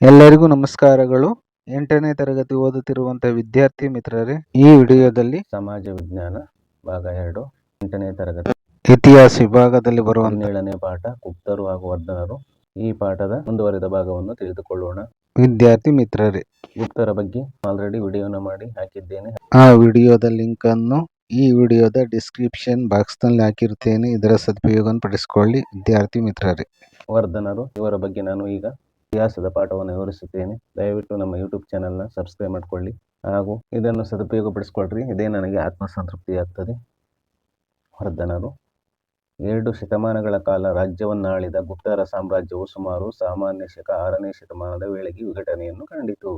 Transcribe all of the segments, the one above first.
ಎಲ್ಲರಿಗೂ ನಮಸ್ಕಾರಗಳು. 8ನೇ ತರಗತಿ ಓದುತ್ತಿರುವಂತಹ ವಿದ್ಯಾರ್ಥಿ ಮಿತ್ರರೇ, ಈ ವಿಡಿಯೋದಲ್ಲಿ ಸಮಾಜ ವಿಜ್ಞಾನ ಭಾಗ 2 8ನೇ ತರಗತಿ ಇತಿಹಾಸ ವಿಭಾಗದಲ್ಲಿ ಬರುವಂತಹ 17ನೇ ಪಾಠ ಗುಪ್ತರು ಹಾಗೂ ವರ್ಧನರು. ಈ ಪಾಠದ ಮುಂದುವರಿದ ಭಾಗವನ್ನು ತಿಳಿದುಕೊಳ್ಳೋಣ. ವಿದ್ಯಾರ್ಥಿ ಮಿತ್ರರೇ, ಗುಪ್ತರ ಬಗ್ಗೆ ಆಲ್ರೆಡಿ ವಿಡಿಯೋನ ಮಾಡಿ ಹಾಕಿದ್ದೇನೆ. ಆ ವಿಡಿಯೋದ ಲಿಂಕ್ ಅನ್ನು ಈ ವಿಡಿಯೋದ ಡಿಸ್ಕ್ರಿಪ್ಷನ್ ಬಾಕ್ಸ್ ನಲ್ಲಿ ಹಾಕಿರುತ್ತೇನೆ. ಇದರ ಸದುಪಯೋಗವನ್ನು ಪಡಿಸಿಕೊಳ್ಳಿ ವಿದ್ಯಾರ್ಥಿ ಮಿತ್ರರೇ. ವರ್ಧನರು ಇವರ ಬಗ್ಗೆ ನಾನು ಈಗ ಇತಿಹಾಸದ ಪಾಠವನ್ನು ವಿವರಿಸುತ್ತೇನೆ. ದಯವಿಟ್ಟು ನಮ್ಮ ಯೂಟ್ಯೂಬ್ ಚಾನಲ್ನ ಸಬ್ಸ್ಕ್ರೈಬ್ ಮಾಡಿಕೊಳ್ಳಿ ಹಾಗೂ ಇದನ್ನು ಸದುಪಯೋಗಪಡಿಸ್ಕೊಳ್ರಿ. ಇದೇ ನನಗೆ ಆತ್ಮಸಂತೃಪ್ತಿ ಆಗ್ತದೆ. ವರ್ಧನರು 2 ಶತಮಾನಗಳ ಕಾಲ ರಾಜ್ಯವನ್ನಾಳಿದ ಗುಪ್ತರ ಸಾಮ್ರಾಜ್ಯವು ಸುಮಾರು ಸಾಮಾನ್ಯ ಶಕ 6ನೇ ಶತಮಾನದ ವೇಳೆಗೆ ವಿಘಟನೆಯನ್ನು ಕಂಡಿತು.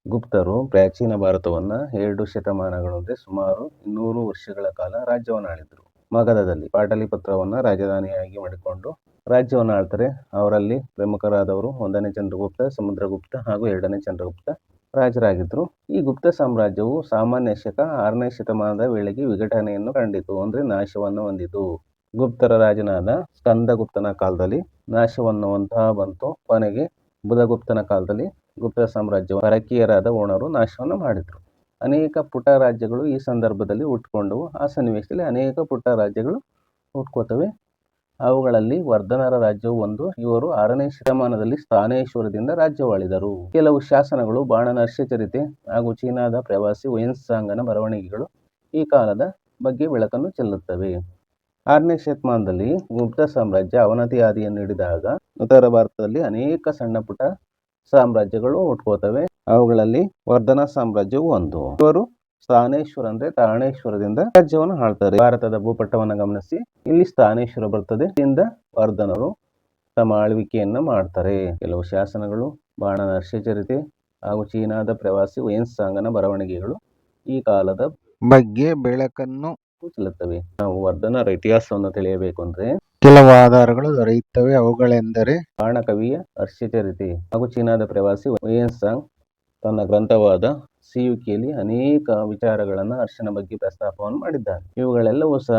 ಗುಪ್ತರು ಪ್ರಾಚೀನ ಭಾರತವನ್ನು 2 ಶತಮಾನಗಳು ಅಂದರೆ ಸುಮಾರು 200 ವರ್ಷಗಳ ಕಾಲ ರಾಜ್ಯವನ್ನಾಳಿದ್ರು. ಮಗಧದಲ್ಲಿ ಪಾಟಲಿಪುತ್ರವನ್ನು ರಾಜಧಾನಿಯಾಗಿ ಮಾಡಿಕೊಂಡು ರಾಜ್ಯವನ್ನು ಆಳ್ತಾರೆ. ಅವರಲ್ಲಿ ಪ್ರಮುಖರಾದವರು 1ನೇ ಚಂದ್ರಗುಪ್ತ, ಸಮುದ್ರಗುಪ್ತ ಹಾಗೂ 2ನೇ ಚಂದ್ರಗುಪ್ತ ರಾಜರಾಗಿದ್ದರು. ಈ ಗುಪ್ತ ಸಾಮ್ರಾಜ್ಯವು ಸಾಮಾನ್ಯ ಶಕ 6ನೇ ಶತಮಾನದ ವೇಳೆಗೆ ವಿಘಟನೆಯನ್ನು ಕಂಡಿತು, ಅಂದರೆ ನಾಶವನ್ನು ಹೊಂದಿತು. ಗುಪ್ತರ ರಾಜನಾದ ಸ್ಕಂದಗುಪ್ತನ ಕಾಲದಲ್ಲಿ ನಾಶವನ್ನು ಹೊಂದುತ್ತಾ ಬಂತು. ಕೊನೆಗೆ ಬುಧಗುಪ್ತನ ಕಾಲದಲ್ಲಿ ಗುಪ್ತ ಸಾಮ್ರಾಜ್ಯ ಪರಕೀಯರಾದ ಓಣರು ನಾಶವನ್ನು ಮಾಡಿದರು. ಅನೇಕ ಪುಟ್ಟ ರಾಜ್ಯಗಳು ಈ ಸಂದರ್ಭದಲ್ಲಿ ಹುಟ್ಕೊಂಡವು. ಆ ಸನ್ನಿವೇಶದಲ್ಲಿ ಅನೇಕ ಪುಟ್ಟ ರಾಜ್ಯಗಳು ಹುಟ್ಕೋತವೆ. ಅವುಗಳಲ್ಲಿ ವರ್ಧನರ ರಾಜ್ಯವು ಒಂದು. ಇವರು 6ನೇ ಶತಮಾನದಲ್ಲಿ ಸ್ಥಾನೇಶ್ವರದಿಂದ ರಾಜ್ಯವಾಳಿದರು. ಕೆಲವು ಶಾಸನಗಳು, ಬಾಣನರ್ಷ ಚರಿತೆ ಹಾಗೂ ಚೀನಾದ ಪ್ರವಾಸಿ ವೆನ್ಸಾಂಗನ ಬರವಣಿಗೆಗಳು ಈ ಕಾಲದ ಬಗ್ಗೆ ಬೆಳಕನ್ನು ಚೆಲ್ಲುತ್ತವೆ. 6ನೇ ಶತಮಾನದಲ್ಲಿ ಗುಪ್ತ ಸಾಮ್ರಾಜ್ಯ ಅವನತಿ ಹಾದಿಯನ್ನು ಹಿಡಿದಾಗ ಉತ್ತರ ಭಾರತದಲ್ಲಿ ಅನೇಕ ಸಣ್ಣ ಪುಟ್ಟ ಸಾಮ್ರಾಜ್ಯಗಳು ಹುಟ್ಕೋತವೆ. ಅವುಗಳಲ್ಲಿ ವರ್ಧನ ಸಾಮ್ರಾಜ್ಯವು ಒಂದು. ಇವರು ಸ್ಥಾನೇಶ್ವರ ಅಂದ್ರೆ ತಾಣೇಶ್ವರದಿಂದ ರಾಜ್ಯವನ್ನು ಆಳ್ತಾರೆ. ಭಾರತದ ಭೂಪಟವನ್ನು ಗಮನಿಸಿ, ಇಲ್ಲಿ ಸ್ಥಾನೇಶ್ವರ ಬರ್ತದೆ. ಇಲ್ಲಿಂದ ವರ್ಧನರು ತಮ್ಮ ಆಳ್ವಿಕೆಯನ್ನ ಮಾಡ್ತಾರೆ. ಕೆಲವು ಶಾಸನಗಳು, ಬಾಣನರ್ಷ ಚರಿತೆ ಹಾಗೂ ಚೀನಾದ ಪ್ರವಾಸಿ ವೆನ್ಸಾಂಗನ ಬರವಣಿಗೆಗಳು ಈ ಕಾಲದ ಬಗ್ಗೆ ಬೆಳಕನ್ನು ಚೆಲ್ಲುತ್ತವೆ. ನಾವು ವರ್ಧನರ ಇತಿಹಾಸವನ್ನು ತಿಳಿಯಬೇಕು ಅಂದ್ರೆ ಕೆಲವು ಆಧಾರಗಳು ದೊರೆಯುತ್ತವೆ. ಅವುಗಳೆಂದರೆ ಬಾಣಕವಿಯ ಹರ್ಷಚರಿತೆ ಹಾಗೂ ಚೀನಾದ ಪ್ರವಾಸಿ ವೆನ್ಸಾಂಗ್ ತನ್ನ ಗ್ರಂಥವಾದ ಸಿಯುಕಿಯಲ್ಲಿ ಅನೇಕ ವಿಚಾರಗಳನ್ನು ಹರ್ಷನ ಬಗ್ಗೆ ಪ್ರಸ್ತಾಪವನ್ನು ಮಾಡಿದ್ದಾನೆ. ಇವುಗಳೆಲ್ಲವೂ ಸಹ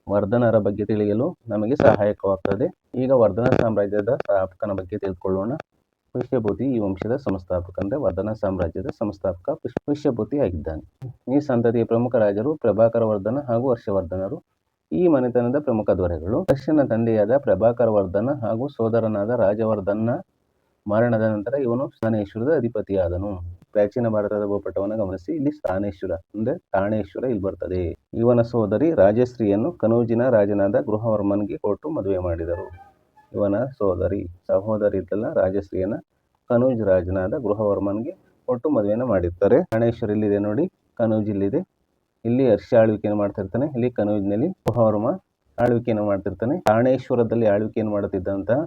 ವರ್ಧನರ ಬಗ್ಗೆ ತಿಳಿಯಲು ನಮಗೆ ಸಹಾಯಕವಾಗ್ತದೆ. ಈಗ ವರ್ಧನ ಸಾಮ್ರಾಜ್ಯದ ಸ್ಥಾಪಕನ ಬಗ್ಗೆ ತಿಳ್ಕೊಳ್ಳೋಣ. ಪುಷ್ಯಭೂತಿ ಈ ವಂಶದ ಸಂಸ್ಥಾಪಕ, ಅಂದರೆ ವರ್ಧನ ಸಾಮ್ರಾಜ್ಯದ ಸಂಸ್ಥಾಪಕ ಪುಷ್ಯಭೂತಿ ಆಗಿದ್ದಾನೆ. ಈ ಸಂತತಿಯ ಪ್ರಮುಖ ರಾಜರು ಪ್ರಭಾಕರ ವರ್ಧನ ಹಾಗೂ ಹರ್ಷವರ್ಧನರು. ಈ ಮನೆತನದ ಪ್ರಮುಖ ದೊರೆಗಳು ಹರ್ಷನ ತಂದೆಯಾದ ಪ್ರಭಾಕರ ವರ್ಧನ ಹಾಗೂ ಸೋದರನಾದ ರಾಜವರ್ಧನ ಮರಣದ ನಂತರ ಇವನು ಸ್ಥಾನೇಶ್ವರದ ಅಧಿಪತಿಯಾದನು. ಪ್ರಾಚೀನ ಭಾರತದ ಭೂಪಟವನ್ನು ಗಮನಿಸಿ, ಇಲ್ಲಿ ಸ್ಥಾನೇಶ್ವರ ಅಂದ್ರೆ ತಾಣೇಶ್ವರ ಇಲ್ಲಿ ಬರ್ತದೆ. ಇವನ ಸೋದರಿ ರಾಜಶ್ರೀಯನ್ನು ಕನೌಜಿನ ರಾಜನಾದ ಗೃಹವರ್ಮನ್ಗೆ ಕೊಟ್ಟು ಮದುವೆ ಮಾಡಿದರು. ಇವನ ಸಹೋದರಿ ಇದ್ದಲ್ಲ ರಾಜಶ್ರೀಯನ್ನ ಕನೌಜ್ ರಾಜನಾದ ಗೃಹವರ್ಮನ್ಗೆ ಕೊಟ್ಟು ಮದುವೆಯನ್ನು ಮಾಡಿರ್ತಾರೆ. ತಾಣೇಶ್ವರ ಇಲ್ಲಿದೆ ನೋಡಿ, ಕನೌಜ್ ಇಲ್ಲಿದೆ. ಇಲ್ಲಿ ಹರ್ಷ ಆಳ್ವಿಕೆಯನ್ನು ಮಾಡ್ತಿರ್ತಾನೆ, ಇಲ್ಲಿ ಕನೌಜ್ನಲ್ಲಿ ಗೃಹವರ್ಮ ಆಳ್ವಿಕೆಯನ್ನು ಮಾಡ್ತಿರ್ತಾನೆ. ತಾಣೇಶ್ವರದಲ್ಲಿ ಆಳ್ವಿಕೆಯನ್ನು ಮಾಡುತ್ತಿದ್ದಂತಹ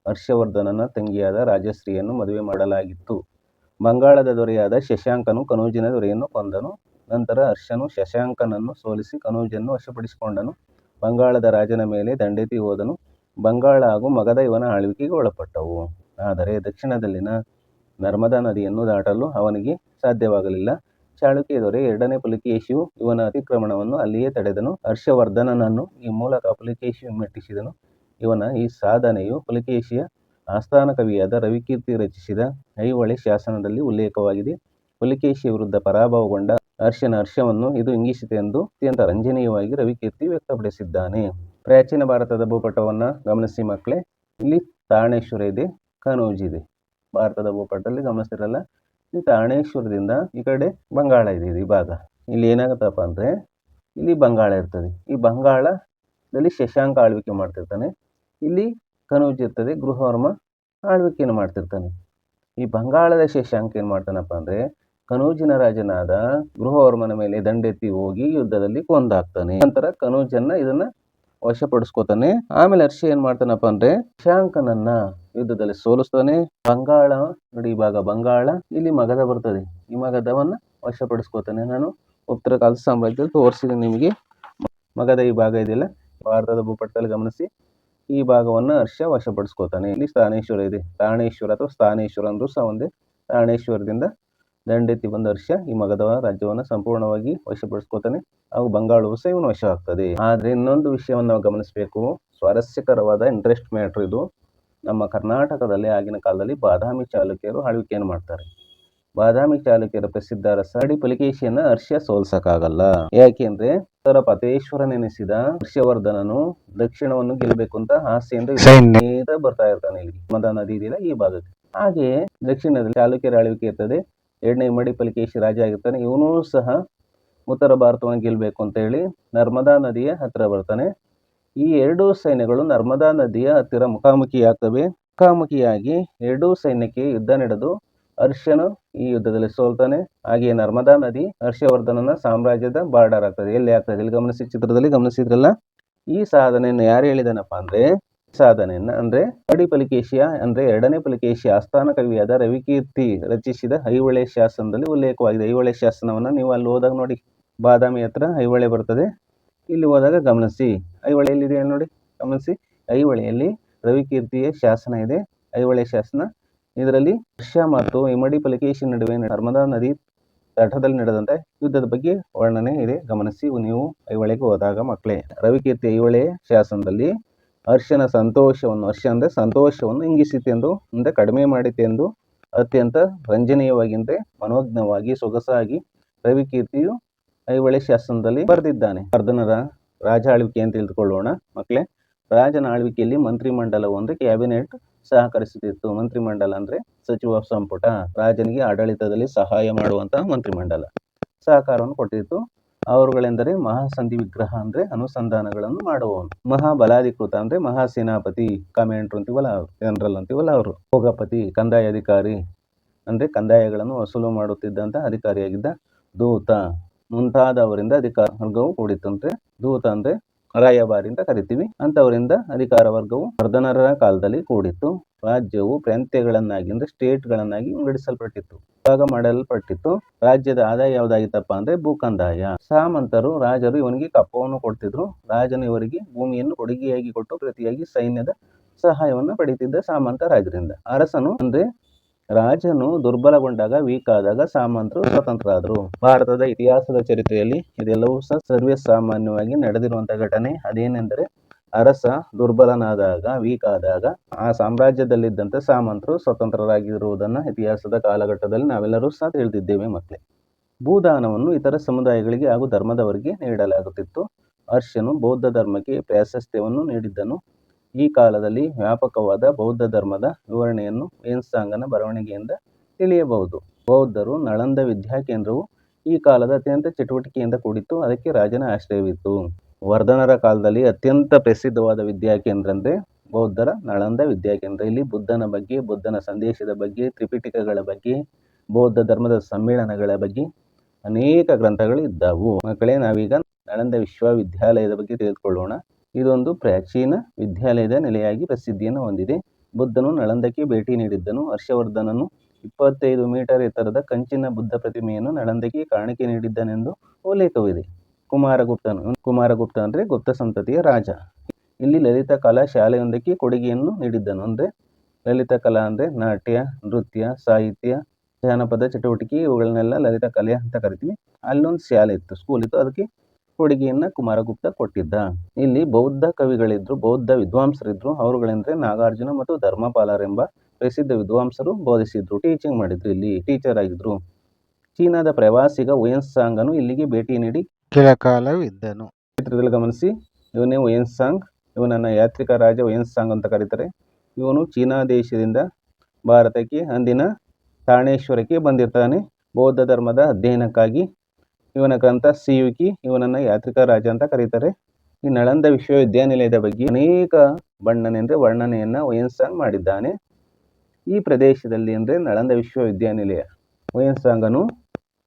ಹರ್ಷವರ್ಧನನ ತಂಗಿಯಾದ ರಾಜಶ್ರೀಯನ್ನು ಮದುವೆ ಮಾಡಲಾಗಿತ್ತು. ಬಂಗಾಳದ ದೊರೆಯಾದ ಶಶಾಂಕನು ಕನೌಜಿನ ದೊರೆಯನ್ನು ಕೊಂದನು. ನಂತರ ಹರ್ಷನು ಶಶಾಂಕನನ್ನು ಸೋಲಿಸಿ ಕನೌಜನ್ನು ವಶಪಡಿಸಿಕೊಂಡನು. ಬಂಗಾಳದ ರಾಜನ ಮೇಲೆ ದಂಡೆತ್ತಿ ಹೋದನು. ಬಂಗಾಳ ಹಾಗೂ ಮಗಧ ಇವನ ಆಳ್ವಿಕೆಗೆ ಒಳಪಟ್ಟವು. ಆದರೆ ದಕ್ಷಿಣದಲ್ಲಿನ ನರ್ಮದಾ ನದಿಯನ್ನು ದಾಟಲು ಅವನಿಗೆ ಸಾಧ್ಯವಾಗಲಿಲ್ಲ. ಚಾಳುಕ್ಯ ದೊರೆ 2ನೇ ಪುಲಿಕೇಶಿಯು ಇವನ ಅತಿಕ್ರಮಣವನ್ನು ಅಲ್ಲಿಯೇ ತಡೆದನು. ಹರ್ಷವರ್ಧನನನ್ನು ಈ ಮೂಲಕ ಪುಲಿಕೇಶಿಯು ಮೆಟ್ಟಿಸಿದನು. ಇವನ ಈ ಸಾಧನೆಯು ಪುಲಿಕೇಶಿಯ ಆಸ್ಥಾನ ಕವಿಯಾದ ರವಿಕೀರ್ತಿ ರಚಿಸಿದ ಐಹೊಳೆ ಶಾಸನದಲ್ಲಿ ಉಲ್ಲೇಖವಾಗಿದೆ. ಪುಲಿಕೇಶಿಯ ವಿರುದ್ಧ ಪರಾಭವಗೊಂಡ ಹರ್ಷನ ಹರ್ಷವನ್ನು ಇದು ಇಂಗಿಸಿದೆ ಎಂದು ಅತ್ಯಂತ ರಂಜನೀಯವಾಗಿ ರವಿಕೀರ್ತಿ ವ್ಯಕ್ತಪಡಿಸಿದ್ದಾನೆ. ಪ್ರಾಚೀನ ಭಾರತದ ಭೂಪಟವನ್ನು ಗಮನಿಸಿ ಮಕ್ಕಳೇ, ಇಲ್ಲಿ ತಾಣೇಶ್ವರ ಇದೆ, ಕನೌಜ್ ಇದೆ. ಭಾರತದ ಭೂಪಟದಲ್ಲಿ ಗಮನಿಸ್ತಿರಲ್ಲ, ಈ ತಾಣೇಶ್ವರದಿಂದ ಈ ಕಡೆ ಬಂಗಾಳ ಇದೆ. ಈ ಭಾಗ ಇಲ್ಲಿ ಏನಾಗುತ್ತಪ್ಪ ಅಂದ್ರೆ, ಇಲ್ಲಿ ಬಂಗಾಳ ಇರ್ತದೆ. ಈ ಬಂಗಾಳದಲ್ಲಿ ಶಶಾಂಕ ಆಳ್ವಿಕೆ ಮಾಡ್ತಿರ್ತಾನೆ. ಇಲ್ಲಿ ಕನೌಜ್ ಇರ್ತದೆ, ಗೃಹವರ್ಮ ಆಳ್ವಿಕೆಯನ್ನು ಮಾಡ್ತಿರ್ತಾನೆ. ಈ ಬಂಗಾಳದ ಶಶಾಂಕ ಏನ್ ಮಾಡ್ತಾನಪ್ಪ ಅಂದ್ರೆ, ಕನೌಜಿನ ರಾಜನಾದ ಗೃಹವರ್ಮನ ಮೇಲೆ ದಂಡೆತ್ತಿ ಹೋಗಿ ಯುದ್ಧದಲ್ಲಿ ಕೊಂದಾಕ್ತಾನೆ. ನಂತರ ಕನೌಜನ್ನ ಇದನ್ನ ವಶಪಡಿಸ್ಕೋತಾನೆ. ಆಮೇಲೆ ಹರ್ಷ ಏನ್ ಮಾಡ್ತಾನಪ್ಪ ಅಂದ್ರೆ, ಶಶಾಂಕನನ್ನ ಯುದ್ಧದಲ್ಲಿ ಸೋಲಿಸ್ತಾನೆ. ಬಂಗಾಳ ನೋಡಿ, ಈ ಭಾಗ ಬಂಗಾಳ, ಇಲ್ಲಿ ಮಗಧ ಬರ್ತದೆ. ಈ ಮಗಧವನ್ನ ವಶಪಡಿಸ್ಕೋತಾನೆ. ನಾನು ಉತ್ತರ ಕಾಲದ ಸಾಮ್ರಾಜ್ಯದಲ್ಲಿ ತೋರಿಸಿದೆ ನಿಮಗೆ. ಮಗಧ ಈ ಭಾಗ ಇದೆಯಲ್ಲ, ಭಾರತದ ಭೂಪಟದಲ್ಲಿ ಗಮನಿಸಿ, ಈ ಭಾಗವನ್ನ ಹರ್ಷ ವಶಪಡಿಸ್ಕೋತಾನೆ. ಇಲ್ಲಿ ಸ್ಥಾನೇಶ್ವರ ಇದೆ. ತಾಣೇಶ್ವರ ಅಥವಾ ಸ್ಥಾನೇಶ್ವರ ಅಂದ್ರೂ ಸಹ ಒಂದೇ. ತಾಣೇಶ್ವರದಿಂದ ದಂಡೆತ್ತಿ ಬಂದ ಹರ್ಷ ಈ ಮಗಧ ರಾಜ್ಯವನ್ನು ಸಂಪೂರ್ಣವಾಗಿ ವಶಪಡಿಸ್ಕೋತಾನೆ. ಹಾಗೂ ಬಂಗಾಳವು ಸಹ ಇವನು ವಶವಾಗ್ತದೆ. ಆದ್ರೆ ಇನ್ನೊಂದು ವಿಷಯವನ್ನು ನಾವು ಗಮನಿಸಬೇಕು. ಸ್ವಾರಸ್ಯಕರವಾದ ಇಂಟ್ರೆಸ್ಟ್ ಮ್ಯಾಟ್ರ್ ಇದು. ನಮ್ಮ ಕರ್ನಾಟಕದಲ್ಲಿ ಆಗಿನ ಕಾಲದಲ್ಲಿ ಬಾದಾಮಿ ಚಾಲುಕ್ಯರು ಆಳ್ವಿಕೆಯನ್ನು ಮಾಡ್ತಾರೆ. ಬಾದಾಮಿ ಚಾಲುಕ್ಯರ ಪ್ರಸಿದ್ಧ ಅರಸ ಪುಲಿಕೇಶಿಯನ್ನ ಹರ್ಷ ಸೋಲ್ಸಕ್ಕಾಗಲ್ಲ. ಯಾಕೆಂದ್ರೆ ಪತೇಶ್ವರನೆನಿಸಿದ ಹರ್ಷವರ್ಧನನು ದಕ್ಷಿಣವನ್ನು ಗೆಲ್ಲಬೇಕು ಅಂತ ಆಸೆಯಿಂದ ಬರ್ತಾ ಇರ್ತಾನೆ ಇಲ್ಲಿ ಮದ ನದಿ ಇದೆಯಲ್ಲ ಈ ಭಾಗಕ್ಕೆ. ಹಾಗೆ ದಕ್ಷಿಣದಲ್ಲಿ ಚಾಲುಕ್ಯರ ಆಳ್ವಿಕೆ ಇರ್ತದೆ. ಎರಡನೇ ಇಮ್ಮಡಿ ಪುಲಿಕೇಶಿ ರಾಜ ಆಗಿರ್ತಾನೆ. ಇವನು ಸಹ ಉತ್ತರ ಭಾರತವನ್ನು ಗೆಲ್ಲಬೇಕು ಅಂತ ಹೇಳಿ ನರ್ಮದಾ ನದಿಯ ಹತ್ತಿರ ಬರ್ತಾನೆ. ಈ ಎರಡೂ ಸೈನ್ಯಗಳು ನರ್ಮದಾ ನದಿಯ ಹತ್ತಿರ ಮುಖಾಮುಖಿಯಾಗ್ತವೆ. ಮುಖಾಮುಖಿಯಾಗಿ ಎರಡೂ ಸೈನ್ಯಕ್ಕೆ ಯುದ್ಧ ನಡೆದು ಹರ್ಷನು ಈ ಯುದ್ಧದಲ್ಲಿ ಸೋಲ್ತಾನೆ. ಹಾಗೆಯೇ ನರ್ಮದಾ ನದಿ ಹರ್ಷವರ್ಧನನ ಸಾಮ್ರಾಜ್ಯದ ಬಾರ್ಡರ್ ಆಗ್ತದೆ. ಎಲ್ಲಿ ಆಗ್ತದೆ ಇಲ್ಲಿ ಗಮನಿಸಿ, ಚಿತ್ರದಲ್ಲಿ ಗಮನಿಸಿದ್ರಲ್ಲ. ಈ ಸಾಧನೆಯನ್ನು ಯಾರು ಹೇಳಿದನಪ್ಪ ಅಂದ್ರೆ, ಸಾಧನೆಯನ್ನ ಅಂದ್ರೆ ಇಮ್ಮಡಿ ಪುಲಿಕೇಶಿಯ ಅಂದ್ರೆ ಎರಡನೇ ಪುಲಿಕೇಶಿಯ ಆಸ್ಥಾನ ಕವಿಯಾದ ರವಿಕೀರ್ತಿ ರಚಿಸಿದ ಐಹೊಳೆ ಶಾಸನದಲ್ಲಿ ಉಲ್ಲೇಖವಾಗಿದೆ. ಐಹೊಳೆ ಶಾಸನವನ್ನ ನೀವು ಅಲ್ಲಿ ಹೋದಾಗ ನೋಡಿ, ಬಾದಾಮಿ ಹತ್ರ ಐಹೊಳೆ ಬರ್ತದೆ. ಇಲ್ಲಿ ಹೋದಾಗ ಗಮನಿಸಿ, ಐಹೊಳೆ ಎಲ್ಲಿದೆ ನೋಡಿ ಗಮನಿಸಿ. ಐಹೊಳೆಯಲ್ಲಿ ರವಿಕೀರ್ತಿಯ ಶಾಸನ ಇದೆ, ಐಹೊಳೆ ಶಾಸನ. ಇದರಲ್ಲಿ ಹರ್ಷ ಮತ್ತು ಇಮ್ಮಡಿ ಪುಲಿಕೇಶಿ ನಡುವೆ ನರ್ಮದಾ ನದಿ ತಟದಲ್ಲಿ ನಡೆದಂತ ಯುದ್ಧದ ಬಗ್ಗೆ ವರ್ಣನೆ ಇದೆ. ಗಮನಿಸಿ ನೀವು ಐಹೊಳೆಗೆ ಹೋದಾಗ ಮಕ್ಕಳೇ. ರವಿಕೀರ್ತಿ ಐಹೊಳೆ ಶಾಸನದಲ್ಲಿ ಹರ್ಷನ ಸಂತೋಷವನ್ನು, ಹರ್ಷ ಅಂದ್ರೆ ಸಂತೋಷವನ್ನು ಇಂಗಿಸಿತೆಂದು ಅಂದ್ರೆ ಕಡಿಮೆ ಮಾಡಿತೆಂದು ಅತ್ಯಂತ ರಂಜನೀಯವಾಗಿ ಅಂದ್ರೆ ಮನೋಜ್ಞವಾಗಿ ಸೊಗಸಾಗಿ ರವಿಕೀರ್ತಿಯು ಐಹೊಳೆ ಶಾಸನದಲ್ಲಿ ಬರೆದಿದ್ದಾನೆ. ವರ್ಧನರ ರಾಜ ಆಳ್ವಿಕೆ ಅಂತ ತಿಳಿದುಕೊಳ್ಳೋಣ ಮಕ್ಕಳೇ. ರಾಜನ ಆಳ್ವಿಕೆಯಲ್ಲಿ ಮಂತ್ರಿಮಂಡಲವು ಅಂದ್ರೆ ಕ್ಯಾಬಿನೆಟ್ ಸಹಕರಿಸುತ್ತಿತ್ತು. ಮಂತ್ರಿಮಂಡಲ ಅಂದ್ರೆ ಸಚಿವ ಸಂಪುಟ, ರಾಜನಿಗೆ ಆಡಳಿತದಲ್ಲಿ ಸಹಾಯ ಮಾಡುವಂತಹ ಮಂತ್ರಿಮಂಡಲ ಸಹಕಾರವನ್ನು ಕೊಟ್ಟಿತ್ತು. ಅವರುಗಳೆಂದರೆ ಮಹಾಸಂಧಿ ವಿಗ್ರಹ ಅಂದ್ರೆ ಅನುಸಂಧಾನಗಳನ್ನು ಮಾಡುವವನು, ಮಹಾಬಲಾಧಿಕೃತ ಅಂದ್ರೆ ಮಹಾಸೇನಾಪತಿ, ಕಮಾಂಡರ್ ಅಂತೀವಲ್ಲ ಜನರಲ್ ಅಂತೀವಲ್ಲ ಅವರು, ಭೋಗಪತಿ ಕಂದಾಯ ಅಧಿಕಾರಿ ಅಂದ್ರೆ ಕಂದಾಯಗಳನ್ನು ವಸೂಲು ಮಾಡುತ್ತಿದ್ದಂತ ಅಧಿಕಾರಿಯಾಗಿದ್ದ, ದೂತ ಮುಂತಾದವರಿಂದ ಅಧಿಕಾರ ವರ್ಗವು ಕೂಡಿತ್ತಂತೆ. ದೂತ ಅಂದ್ರೆ ರಾಯಭಾರಿ ಅಂತ ಕರಿತೀವಿ. ಅಂತವರಿಂದ ಅಧಿಕಾರ ವರ್ಗವು ವರ್ಧನರ ಕಾಲದಲ್ಲಿ ಕೂಡಿತ್ತು. ರಾಜ್ಯವು ಪ್ರಾಂತ್ಯಗಳನ್ನಾಗಿ ಅಂದ್ರೆ ಸ್ಟೇಟ್ಗಳನ್ನಾಗಿ ವಿಂಗಡಿಸಲ್ಪಟ್ಟಿತ್ತು, ಭಾಗ ಮಾಡಲ್ಪಟ್ಟಿತ್ತು. ರಾಜ್ಯದ ಆದಾಯ ಯಾವುದಾಗಿತ್ತಪ್ಪ ಅಂದ್ರೆ ಭೂಕಂದಾಯ. ಸಾಮಂತರು ರಾಜರು ಇವನಿಗೆ ಕಪ್ಪವನ್ನು ಕೊಡ್ತಿದ್ರು. ರಾಜನು ಇವರಿಗೆ ಭೂಮಿಯನ್ನು ಕೊಡುಗೆಯಾಗಿ ಕೊಟ್ಟು ಪ್ರತಿಯಾಗಿ ಸೈನ್ಯದ ಸಹಾಯವನ್ನು ಪಡೆಯುತ್ತಿದ್ದ ಸಾಮಂತ ರಾಜರಿಂದ. ಅರಸನು ಅಂದ್ರೆ ರಾಜನು ದುರ್ಬಲಗೊಂಡಾಗ, ವೀಕ್ ಆದಾಗ ಸಾಮಂತರು ಸ್ವತಂತ್ರರಾದರು. ಭಾರತದ ಇತಿಹಾಸದ ಚರಿತ್ರೆಯಲ್ಲಿ ಇದೆಲ್ಲವೂ ಸಹ ಸರ್ವೇ ಸಾಮಾನ್ಯವಾಗಿ ನಡೆದಿರುವಂತಹ ಘಟನೆ. ಅದೇನೆಂದರೆ ಅರಸ ದುರ್ಬಲನಾದಾಗ, ವೀಕ್ ಆದಾಗ ಆ ಸಾಮ್ರಾಜ್ಯದಲ್ಲಿದ್ದಂತೆ ಸಾಮಂತರು ಸ್ವತಂತ್ರರಾಗಿರುವುದನ್ನು ಇತಿಹಾಸದ ಕಾಲಘಟ್ಟದಲ್ಲಿ ನಾವೆಲ್ಲರೂ ಸಹ ತಿಳಿದಿದ್ದೇವೆ ಮಕ್ಕಳೇ. ಭೂದಾನವನ್ನು ಇತರ ಸಮುದಾಯಗಳಿಗೆ ಹಾಗೂ ಧರ್ಮದವರಿಗೆ ನೀಡಲಾಗುತ್ತಿತ್ತು. ಹರ್ಷನು ಬೌದ್ಧ ಧರ್ಮಕ್ಕೆ ಪ್ರಾಶಸ್ತ್ಯವನ್ನು ನೀಡಿದ್ದನು. ಈ ಕಾಲದಲ್ಲಿ ವ್ಯಾಪಕವಾದ ಬೌದ್ಧ ಧರ್ಮದ ವಿವರಣೆಯನ್ನು ವೇನ್ಸಾಂಗನ ಬರವಣಿಗೆಯಿಂದ ತಿಳಿಯಬಹುದು. ಬೌದ್ಧರು ನಳಂದ ವಿದ್ಯಾಕೇಂದ್ರವು ಈ ಕಾಲದ ಅತ್ಯಂತ ಚಟುವಟಿಕೆಯಿಂದ ಕೂಡಿತ್ತು. ಅದಕ್ಕೆ ರಾಜನ ಆಶ್ರಯವಿತ್ತು. ವರ್ಧನರ ಕಾಲದಲ್ಲಿ ಅತ್ಯಂತ ಪ್ರಸಿದ್ಧವಾದ ವಿದ್ಯಾಕೇಂದ್ರ ಅಂದ್ರೆ ಬೌದ್ಧರ ನಳಂದ ವಿದ್ಯಾಕೇಂದ್ರ. ಇಲ್ಲಿ ಬುದ್ಧನ ಬಗ್ಗೆ, ಬುದ್ಧನ ಸಂದೇಶದ ಬಗ್ಗೆ, ತ್ರಿಪಿಟಕಗಳ ಬಗ್ಗೆ, ಬೌದ್ಧ ಧರ್ಮದ ಸಮ್ಮೇಳನಗಳ ಬಗ್ಗೆ ಅನೇಕ ಗ್ರಂಥಗಳು ಇದ್ದವು. ಮಕ್ಕಳೇ, ನಾವೀಗ ನಳಂದ ವಿಶ್ವವಿದ್ಯಾಲಯದ ಬಗ್ಗೆ ತಿಳಿದುಕೊಳ್ಳೋಣ. ಇದೊಂದು ಪ್ರಾಚೀನ ವಿದ್ಯಾಲಯದ ನೆಲೆಯಾಗಿ ಪ್ರಸಿದ್ಧಿಯನ್ನು ಹೊಂದಿದೆ. ಬುದ್ಧನು ನಳಂದಕ್ಕೆ ಭೇಟಿ ನೀಡಿದ್ದನು. ಹರ್ಷವರ್ಧನನು 25 ಮೀಟರ್ ಎತ್ತರದ ಕಂಚಿನ ಬುದ್ಧ ಪ್ರತಿಮೆಯನ್ನು ನಳಂದಕ್ಕೆ ಕಾಣಿಕೆ ನೀಡಿದ್ದನೆಂದು ಉಲ್ಲೇಖವಿದೆ. ಕುಮಾರಗುಪ್ತ ಅಂದ್ರೆ ಗುಪ್ತ ಸಂತತಿಯ ರಾಜ. ಇಲ್ಲಿ ಲಲಿತ ಕಲಾ ಶಾಲೆಯೊಂದಕ್ಕೆ ಕೊಡುಗೆಯನ್ನು ನೀಡಿದ್ದನು. ಅಂದ್ರೆ ಲಲಿತ ಕಲಾ ಅಂದ್ರೆ ನಾಟ್ಯ, ನೃತ್ಯ, ಸಾಹಿತ್ಯ, ಜಾನಪದ ಚಟುವಟಿಕೆ, ಇವುಗಳನ್ನೆಲ್ಲ ಲಲಿತ ಕಲೆ ಅಂತ ಕರಿತೀವಿ. ಅಲ್ಲೊಂದು ಶಾಲೆ ಇತ್ತು, ಸ್ಕೂಲ್ ಇತ್ತು. ಅದಕ್ಕೆ ಕೊಡುಗೆಯನ್ನ ಕುಮಾರಗುಪ್ತ ಕೊಟ್ಟಿದ್ದ. ಇಲ್ಲಿ ಬೌದ್ಧ ಕವಿಗಳಿದ್ರು, ಬೌದ್ಧ ವಿದ್ವಾಂಸರಿದ್ರು. ಅವರುಗಳೆಂದ್ರೆ ನಾಗಾರ್ಜುನ ಮತ್ತು ಧರ್ಮಪಾಲರೆಂಬ ಪ್ರಸಿದ್ಧ ವಿದ್ವಾಂಸರು ಬೋಧಿಸಿದ್ರು, ಟೀಚಿಂಗ್ ಮಾಡಿದ್ರು, ಇಲ್ಲಿ ಟೀಚರ್ ಆಗಿದ್ರು. ಚೀನಾದ ಪ್ರವಾಸಿಗ ವೇನ್ಸಾಂಗನು ಇಲ್ಲಿಗೆ ಭೇಟಿ ನೀಡಿ ಕೆಲ ಕಾಲವಿದ್ದನು. ಚಿತ್ರದಲ್ಲಿ ಗಮನಿಸಿ, ಇವನೇ ವೇನ್ಸಾಂಗ್. ಇವನನ್ನ ಯಾತ್ರಿಕ ರಾಜ ವೇನ್ಸಾಂಗ್ ಅಂತ ಕರೀತಾರೆ. ಇವನು ಚೀನಾ ದೇಶದಿಂದ ಭಾರತಕ್ಕೆ ಅಂದಿನ ತಾಣೇಶ್ವರಕ್ಕೆ ಬಂದಿರ್ತಾನೆ ಬೌದ್ಧ ಧರ್ಮದ ಅಧ್ಯಯನಕ್ಕಾಗಿ. ಇವನ ಗ್ರಂಥ ಸಿಯುಕಿ. ಇವನನ್ನ ಯಾತ್ರಿಕ ರಾಜ ಅಂತ ಕರೀತಾರೆ. ಈ ನಳಂದ ವಿಶ್ವವಿದ್ಯಾನಿಲಯದ ಬಗ್ಗೆ ಅನೇಕ ವರ್ಣನೆಯನ್ನ ವೇನ್ಸಾಂಗ್ ಮಾಡಿದ್ದಾನೆ. ಈ ಪ್ರದೇಶದಲ್ಲಿ ಅಂದ್ರೆ ನಳಂದ ವಿಶ್ವವಿದ್ಯಾನಿಲಯ, ವೇನ್ಸಾಂಗನು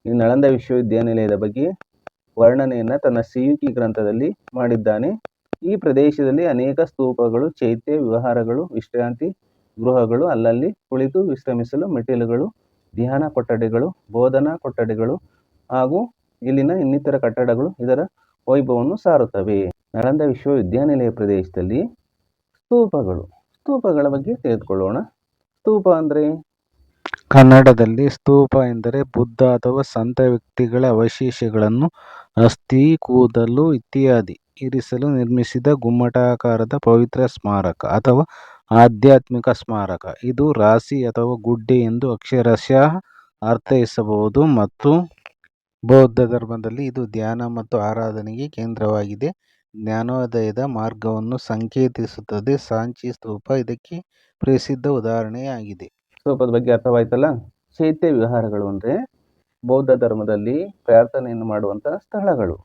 ಈ ನಳಂದ ವಿಶ್ವವಿದ್ಯಾನಿಲಯದ ಬಗ್ಗೆ ವರ್ಣನೆಯನ್ನ ತನ್ನ ಸಿಯುಕಿ ಗ್ರಂಥದಲ್ಲಿ ಮಾಡಿದ್ದಾನೆ. ಈ ಪ್ರದೇಶದಲ್ಲಿ ಅನೇಕ ಸ್ತೂಪಗಳು, ಚೈತ್ಯ, ವಿಹಾರಗಳು, ವಿಶ್ರಾಂತಿ ಗೃಹಗಳು, ಅಲ್ಲಲ್ಲಿ ಕುಳಿತು ವಿಶ್ರಮಿಸಲು ಮೆಟ್ಟಿಲುಗಳು, ಧ್ಯಾನ ಕೊಠಡಿಗಳು, ಬೋಧನಾ ಕೊಠಡಿಗಳು ಹಾಗೂ ಇಲ್ಲಿನ ಇನ್ನಿತರ ಕಟ್ಟಡಗಳು ಇದರ ವೈಭವವನ್ನು ಸಾರುತ್ತವೆ. ನಳಂದ ವಿಶ್ವವಿದ್ಯಾನಿಲಯ ಪ್ರದೇಶದಲ್ಲಿ ಸ್ತೂಪಗಳ ಬಗ್ಗೆ ತಿಳಿದುಕೊಳ್ಳೋಣ. ಸ್ತೂಪ ಅಂದ್ರೆ ಕನ್ನಡದಲ್ಲಿ ಸ್ತೂಪ ಎಂದರೆ ಬುದ್ಧ ಅಥವಾ ಸಂತ ವ್ಯಕ್ತಿಗಳ ಅವಶೇಷಗಳನ್ನು ಅಸ್ಥಿ, ಕೂದಲು ಇತ್ಯಾದಿ ಇರಿಸಲು ನಿರ್ಮಿಸಿದ ಗುಮ್ಮಟಾಕಾರದ ಪವಿತ್ರ ಸ್ಮಾರಕ ಅಥವಾ ಆಧ್ಯಾತ್ಮಿಕ ಸ್ಮಾರಕ. ಇದು ರಾಶಿ ಅಥವಾ ಗುಡ್ಡೆ ಎಂದು ಅಕ್ಷರಶಃ ಅರ್ಥೈಸಬಹುದು ಮತ್ತು ಬೌದ್ಧ ಧರ್ಮದಲ್ಲಿ ಇದು ಧ್ಯಾನ ಮತ್ತು ಆರಾಧನೆಗೆ ಕೇಂದ್ರವಾಗಿದೆ. ಜ್ಞಾನೋದಯದ ಮಾರ್ಗವನ್ನು ಸಂಕೇತಿಸುತ್ತದೆ. ಸಾಂಚಿ ಸ್ತೂಪ ಇದಕ್ಕೆ ಪ್ರಸಿದ್ಧ ಉದಾಹರಣೆಯಾಗಿದೆ. ಸ್ತೂಪದ ಬಗ್ಗೆ ಅರ್ಥವಾಯ್ತಲ್ಲ. ಚೈತ್ಯ ವಿಹಾರಗಳು ಅಂದರೆ ಬೌದ್ಧ ಧರ್ಮದಲ್ಲಿ ಪ್ರಾರ್ಥನೆಯನ್ನು ಮಾಡುವಂತಹ ಸ್ಥಳಗಳು.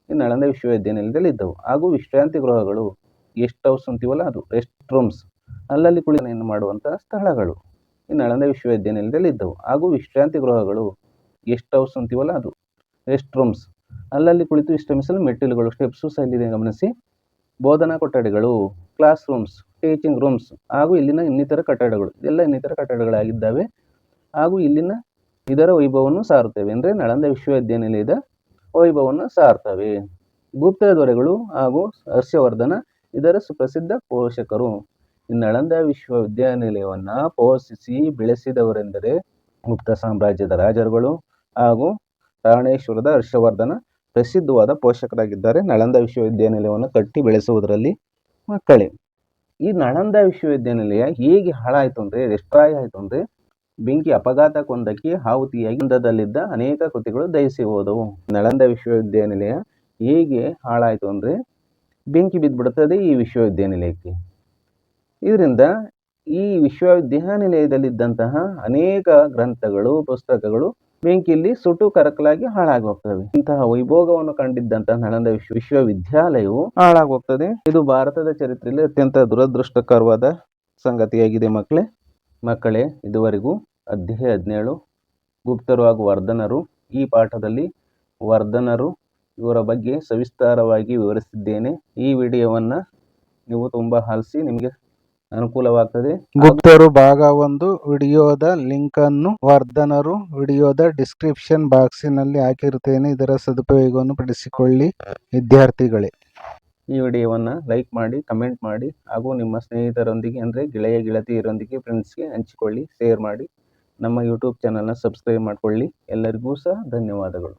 ಈ ನಳಂದ ವಿಶ್ವವಿದ್ಯಾನಿಲಯದಲ್ಲಿ ಇದ್ದವು. ಹಾಗೂ ವಿಶ್ರಾಂತಿ ಗೃಹಗಳು, ಗೆಸ್ಟ್ ಹೌಸ್ ಅಂತೀವಲ್ಲ ಅದು, ರೆಸ್ಟ್ ರೂಮ್ಸ್, ಅಲ್ಲಲ್ಲಿ ಕುಳಿತನೆಯನ್ನು ಮಾಡುವಂತಹ ಸ್ಥಳಗಳು ಈ ನಳಂದ ವಿಶ್ವವಿದ್ಯಾನಿಲಯದಲ್ಲಿ ಇದ್ದವು. ಹಾಗೂ ವಿಶ್ರಾಂತಿ ಗೃಹಗಳು, ಗೆಸ್ಟ್ ಹೌಸ್ ಅಂತೀವಲ್ಲ ಅದು, ರೆಸ್ಟ್ ರೂಮ್ಸ್, ಅಲ್ಲಲ್ಲಿ ಕುಳಿತು ವಿಶ್ರಮಿಸಲು ಮೆಟ್ಟಿಲುಗಳು, ಸ್ಟೆಪ್ಸು ಸಹ ಇಲ್ಲಿದೆ ಗಮನಿಸಿ. ಬೋಧನಾ ಕೊಠಡಿಗಳು, ಕ್ಲಾಸ್ ರೂಮ್ಸ್, ಟೀಚಿಂಗ್ ರೂಮ್ಸ್, ಹಾಗೂ ಇಲ್ಲಿನ ಇನ್ನಿತರ ಕಟ್ಟಡಗಳು, ಇದೆಲ್ಲ ಇನ್ನಿತರ ಕಟ್ಟಡಗಳಾಗಿದ್ದಾವೆ. ಹಾಗೂ ಇಲ್ಲಿನ ಇದರ ವೈಭವವನ್ನು ಸಾರುತ್ತವೆ ಅಂದರೆ ನಳಂದ ವಿಶ್ವವಿದ್ಯಾನಿಲಯದ ವೈಭವವನ್ನು ಸಾರ್ತವೆ. ಗುಪ್ತ ದೊರೆಗಳು ಹಾಗೂ ಹರ್ಷವರ್ಧನ ಇದರ ಸುಪ್ರಸಿದ್ಧ ಪೋಷಕರು. ಈ ನಳಂದ ವಿಶ್ವವಿದ್ಯಾನಿಲಯವನ್ನು ಪೋಷಿಸಿ ಬೆಳೆಸಿದವರೆಂದರೆ ಗುಪ್ತ ಸಾಮ್ರಾಜ್ಯದ ರಾಜರುಗಳು ಹಾಗೂ ರಾಣೇಶ್ವರದ ಹರ್ಷವರ್ಧನ ಪ್ರಸಿದ್ಧವಾದ ಪೋಷಕರಾಗಿದ್ದಾರೆ ನಳಂದ ವಿಶ್ವವಿದ್ಯಾನಿಲಯವನ್ನು ಕಟ್ಟಿ ಬೆಳೆಸುವುದರಲ್ಲಿ. ಮಕ್ಕಳೇ, ಈ ನಳಂದ ವಿಶ್ವವಿದ್ಯಾನಿಲಯ ಹೇಗೆ ಹಾಳಾಯಿತು ಅಂದರೆ, ಡೆಸ್ಟ್ರಾಯ್ ಆಯಿತು ಅಂದರೆ, ಬೆಂಕಿ ಅಪಘಾತಕ್ಕೊಂದಕ್ಕೆ ಆಹುತಿಯಾಗಿ ಅಂದದಲ್ಲಿದ್ದ ಅನೇಕ ಕೃತಿಗಳು ದಹಿಸಿ ಹೋದವು. ನಳಂದ ವಿಶ್ವವಿದ್ಯಾನಿಲಯ ಹೇಗೆ ಹಾಳಾಯಿತು ಅಂದರೆ, ಬೆಂಕಿ ಬಿದ್ದುಬಿಡುತ್ತದೆ ಈ ವಿಶ್ವವಿದ್ಯಾನಿಲಯಕ್ಕೆ. ಇದರಿಂದ ಈ ವಿಶ್ವವಿದ್ಯಾನಿಲಯದಲ್ಲಿದ್ದಂತಹ ಅನೇಕ ಗ್ರಂಥಗಳು, ಪುಸ್ತಕಗಳು ಬೆಂಕಿಯಲ್ಲಿ ಸುಟ್ಟು ಕರಕಲಾಗಿ ಹಾಳಾಗಿ ಹೋಗ್ತವೆ. ಇಂತಹ ವೈಭೋಗವನ್ನು ಕಂಡಿದ್ದಂತಹ ನಳಂದ ವಿಶ್ವವಿದ್ಯಾಲಯವು ಹಾಳಾಗಿ ಹೋಗ್ತದೆ. ಇದು ಭಾರತದ ಚರಿತ್ರೆಯಲ್ಲಿ ಅತ್ಯಂತ ದುರದೃಷ್ಟಕರವಾದ ಸಂಗತಿಯಾಗಿದೆ. ಮಕ್ಕಳೇ, ಇದುವರೆಗೂ ಅಧ್ಯಾಯ 17 ಗುಪ್ತರು ಹಾಗೂ ವರ್ಧನರು, ಈ ಪಾಠದಲ್ಲಿ ವರ್ಧನರು ಇವರ ಬಗ್ಗೆ ಸವಿಸ್ತಾರವಾಗಿ ವಿವರಿಸಿದ್ದೇನೆ. ಈ ವಿಡಿಯೋವನ್ನು ನೀವು ತುಂಬ ಆಲಿಸಿ, ನಿಮಗೆ ಅನುಕೂಲವಾಗ್ತದೆ. ಗುಪ್ತರು ಭಾಗ 1 ವಿಡಿಯೋದ ಲಿಂಕ್ ಅನ್ನು ವರ್ಧನರು ವಿಡಿಯೋದ ಡಿಸ್ಕ್ರಿಪ್ಷನ್ ಬಾಕ್ಸಿನಲ್ಲಿ ಹಾಕಿರುತ್ತೇನೆ. ಇದರ ಸದುಪಯೋಗವನ್ನು ಪಡಿಸಿಕೊಳ್ಳಿ ವಿದ್ಯಾರ್ಥಿಗಳೇ. ಈ ವಿಡಿಯೋವನ್ನು ಲೈಕ್ ಮಾಡಿ, ಕಮೆಂಟ್ ಮಾಡಿ, ಹಾಗೂ ನಿಮ್ಮ ಸ್ನೇಹಿತರೊಂದಿಗೆ ಅಂದರೆ ಗೆಳತಿಯರೊಂದಿಗೆ, ಫ್ರೆಂಡ್ಸ್ಗೆ ಹಂಚಿಕೊಳ್ಳಿ, ಶೇರ್ ಮಾಡಿ. ನಮ್ಮ ಯೂಟ್ಯೂಬ್ ಚಾನಲ್ನ ಸಬ್ಸ್ಕ್ರೈಬ್ ಮಾಡಿಕೊಳ್ಳಿ. ಎಲ್ಲರಿಗೂ ಸಹ ಧನ್ಯವಾದಗಳು.